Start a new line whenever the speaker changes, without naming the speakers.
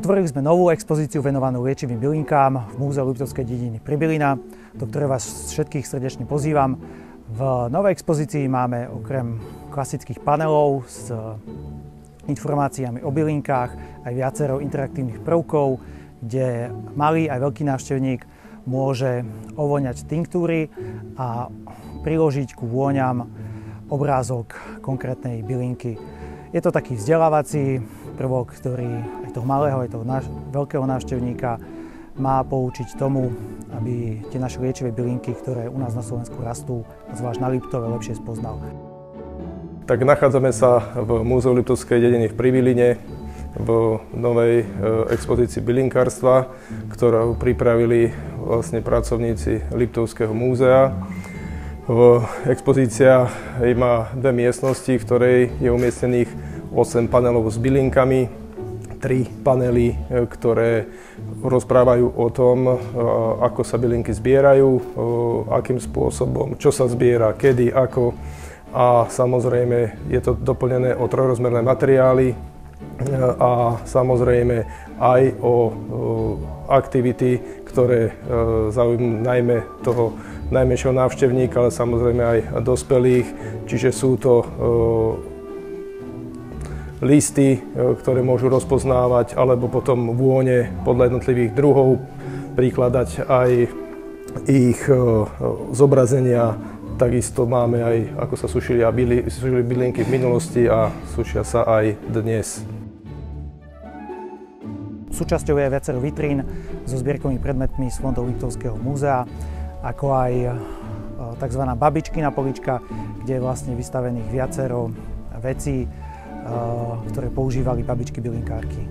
Otvorili sme novú expozíciu venovanú liečivým bylinkám v Múzeu Liptovskej dediny Pribylina, do ktorej vás všetkých srdečne pozývam. V novej expozícii máme okrem klasických panelov s informáciami o bylinkách aj viacero interaktívnych prvkov, kde malý aj veľký návštevník môže ovoňať tinktúry a priložiť ku vôňam obrázok konkrétnej bylinky. Je to taký vzdelávací prvok, ktorý aj toho malého, aj toho veľkého návštevníka má poučiť tomu, aby tie naše liečivé bylinky, ktoré u nás na Slovensku rastú, zvlášť na Liptove, lepšie spoznal.
Tak nachádzame sa v Múzeu Liptovskej dediny v Pribyline, v novej expozícii bylinkárstva, ktorú pripravili vlastne pracovníci Liptovského múzea. Expozícia má dve miestnosti, v ktorej je umiestnených 8 panelov s bylinkami, 3 panely, ktoré rozprávajú o tom, ako sa bylinky zbierajú, akým spôsobom, čo sa zbiera, kedy, ako. A samozrejme je to doplnené o trojrozmerné materiály a samozrejme aj o aktivity, ktoré zaujímajú najmä toho najmenšieho návštevníka, ale samozrejme aj dospelých. Čiže sú to listy, ktoré môžu rozpoznávať, alebo potom vône podľa jednotlivých druhov, prikladať aj ich zobrazenia. Takisto máme aj, ako sa sušili bylinky v minulosti a sušia sa aj dnes.
Súčasťou je viacero vitrín so zbierkovými predmetmi z fondov Liptovského múzea, ako aj tzv. Babičkina polička, kde je vlastne vystavených viacero vecí, ktoré používali babičky bylinkárky.